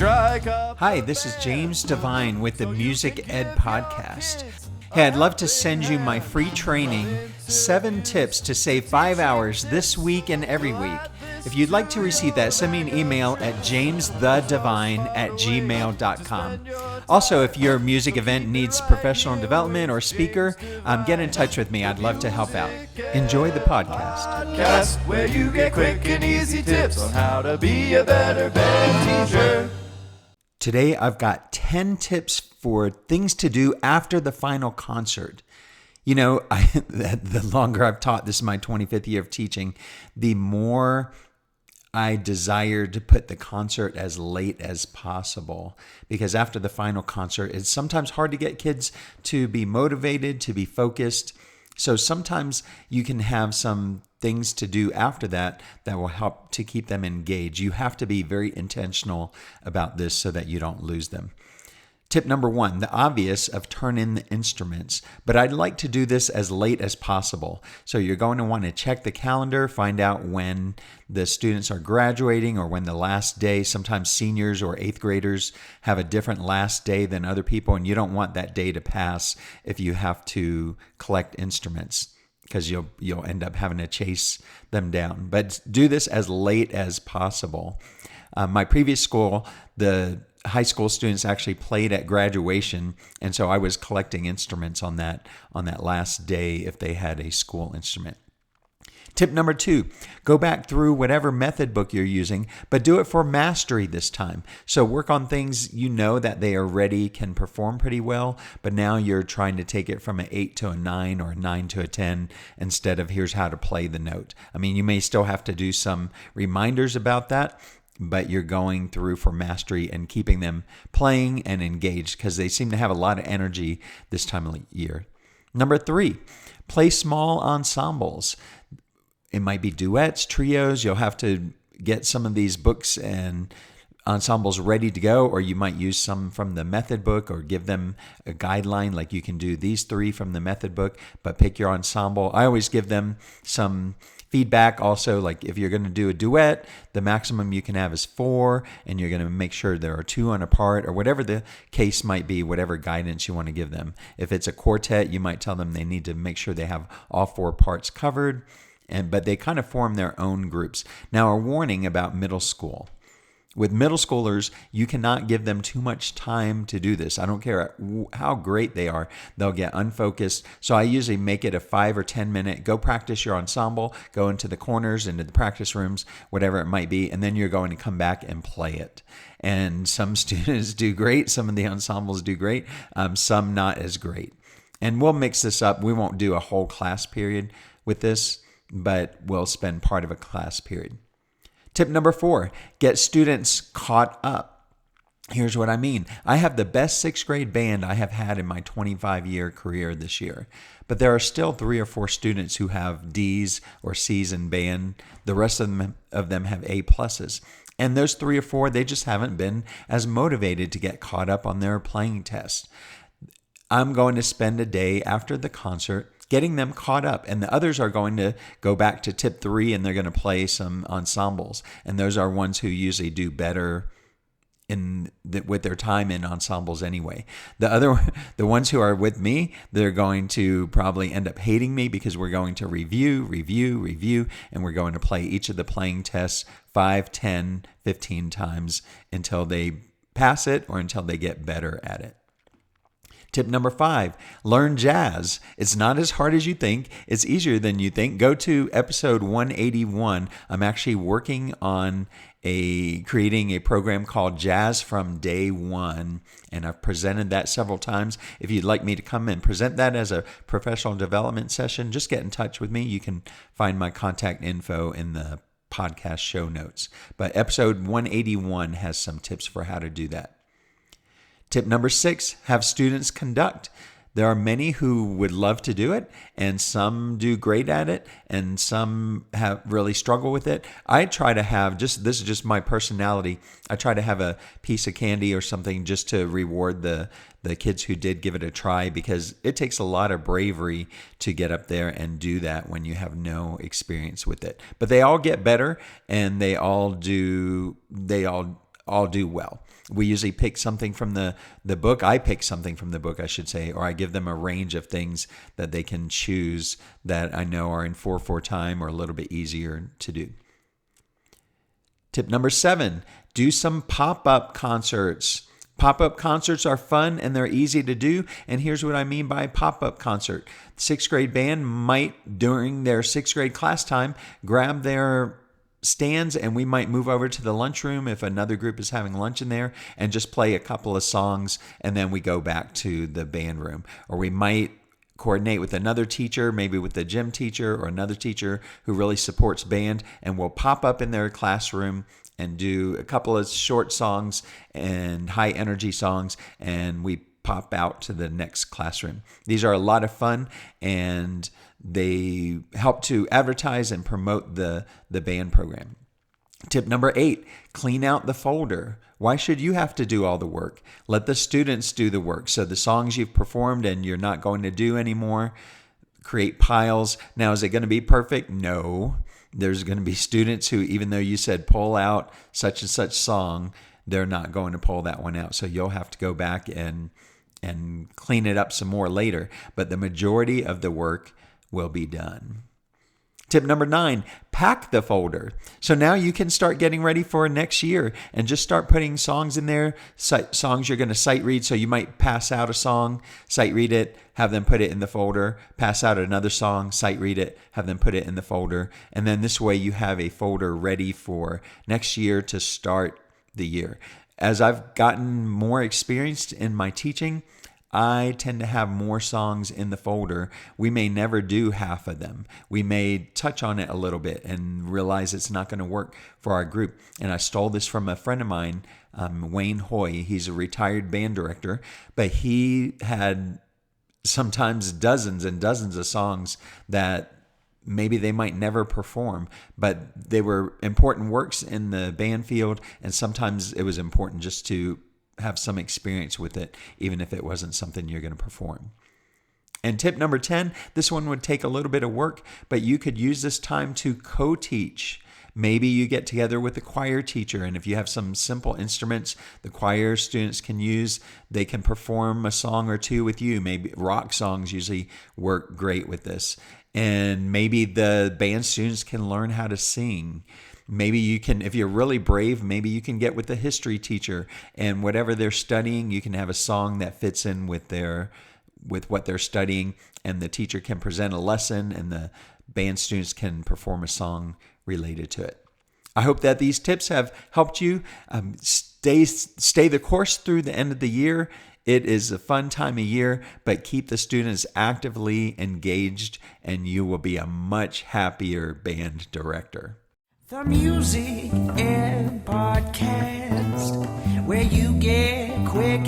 strike up. Hi, this is James Devine with the Music Ed Podcast. Hey, I'd love to send you my free training, 7 tips to save 5 hours this week and every week. If you'd like to receive that, send me an email at jamesthedivine@gmail.com. Also, if your music event needs professional development or speaker, get in touch with me. I'd love to help out. Enjoy the podcast. Where you get quick and easy tips on how to be a better band teacher. Today, I've got 10 tips for things to do after the final concert. You know, the longer I've taught, this is my 25th year of teaching, the more I desire to put the concert as late as possible, because after the final concert, it's sometimes hard to get kids to be motivated, to be focused. So sometimes you can have some things to do after that will help to keep them engaged. You have to be very intentional about this so that you don't lose them. Tip number 1, the obvious of turn in the instruments, but I'd like to do this as late as possible. So you're going to want to check the calendar, find out when the students are graduating or when the last day. Sometimes seniors or 8th graders have a different last day than other people, and you don't want that day to pass if you have to collect instruments, because you'll end up having to chase them down. But do this as late as possible. My previous school, the high school students actually played at graduation, and so I was collecting instruments on that last day if they had a school instrument. Tip number 2, go back through whatever method book you're using, but do it for mastery this time. So work on things you know that they already can perform pretty well, but now you're trying to take it from an 8 to a 9 or a 9 to a 10 instead of here's how to play the note. I mean, you may still have to do some reminders about that, but you're going through for mastery and keeping them playing and engaged because they seem to have a lot of energy this time of year. Number 3, play small ensembles. It might be duets, trios. You'll have to get some of these books and ensembles ready to go, or you might use some from the method book or give them a guideline, like you can do these 3 from the method book, but pick your ensemble. I always give them some feedback also, like if you're going to do a duet, the maximum you can have is 4, and you're going to make sure there are 2 on a part, or whatever the case might be, whatever guidance you want to give them. If it's a quartet, you might tell them they need to make sure they have all 4 parts covered, but they kind of form their own groups. Now, a warning about middle school. With middle schoolers, you cannot give them too much time to do this. I don't care how great they are, they'll get unfocused. So I usually make it a 5 or 10 minute, go practice your ensemble, go into the corners, into the practice rooms, whatever it might be, and then you're going to come back and play it. And some students do great, some of the ensembles do great, some not as great. And we'll mix this up. We won't do a whole class period with this, but we'll spend part of a class period. Tip number 4, get students caught up. Here's what I mean. I have the best 6th grade band I have had in my 25-year career this year, but there are still 3 or 4 students who have D's or C's in band. The rest of them have A pluses. And those 3 or 4, they just haven't been as motivated to get caught up on their playing test. I'm going to spend a day after the concert getting them caught up, and the others are going to go back to tip 3 and they're going to play some ensembles, and those are ones who usually do better with their time in ensembles anyway. The ones who are with me, they're going to probably end up hating me because we're going to review, and we're going to play each of the playing tests 5, 10, 15 times until they pass it or until they get better at it. Tip number 5, learn jazz. It's not as hard as you think. It's easier than you think. Go to episode 181. I'm actually working on creating a program called Jazz from Day One, and I've presented that several times. If you'd like me to come and present that as a professional development session, just get in touch with me. You can find my contact info in the podcast show notes. But episode 181 has some tips for how to do that. Tip number 6, have students conduct. There are many who would love to do it, and some do great at it, and some have really struggle with it. I try to have, this is just my personality, I try to have a piece of candy or something just to reward the kids who did give it a try, because it takes a lot of bravery to get up there and do that when you have no experience with it. But they all get better, and they all all do well. We usually pick something from the book. I pick something from the book, I should say, or I give them a range of things that they can choose that I know are in 4/4 time or a little bit easier to do. Tip number 7, do some pop-up concerts. Pop-up concerts are fun and they're easy to do. And here's what I mean by pop-up concert. Sixth grade band might, during their sixth grade class time, grab their stands and we might move over to the lunchroom if another group is having lunch in there and just play a couple of songs and then we go back to the band room. Or we might coordinate with another teacher, maybe with the gym teacher or another teacher who really supports band, and we'll pop up in their classroom and do a couple of short songs and high energy songs, and we pop out to the next classroom. These are a lot of fun and they help to advertise and promote the band program. Tip number 8, clean out the folder. Why should you have to do all the work? Let the students do the work. So the songs you've performed and you're not going to do anymore, create piles. Now, is it going to be perfect? No. There's going to be students who, even though you said pull out such and such song, they're not going to pull that one out. So you'll have to go back and clean it up some more later. But the majority of the work will be done. Tip number 9, pack the folder. So now you can start getting ready for next year and just start putting songs in there, songs you're going to sight read. So you might pass out a song, sight read it, have them put it in the folder, pass out another song, sight read it, have them put it in the folder. And then this way you have a folder ready for next year to start the year. As I've gotten more experienced in my teaching, I tend to have more songs in the folder. We may never do half of them. We may touch on it a little bit and realize it's not going to work for our group. And I stole this from a friend of mine, Wayne Hoy. He's a retired band director, but he had sometimes dozens and dozens of songs that maybe they might never perform, but they were important works in the band field. And sometimes it was important just to have some experience with it, even if it wasn't something you're going to perform. And tip number 10, this one would take a little bit of work, but you could use this time to co-teach. Maybe you get together with the choir teacher, and if you have some simple instruments the choir students can use, they can perform a song or two with you. Maybe rock songs usually work great with this. And maybe the band students can learn how to sing. Maybe you can, if you're really brave, maybe you can get with the history teacher, and whatever they're studying, you can have a song that fits in with what they're studying, and the teacher can present a lesson and the band students can perform a song related to it. I hope that these tips have helped you stay the course through the end of the year. It is a fun time of year, but keep the students actively engaged and you will be a much happier band director. The Music Ed Podcast, where you get quick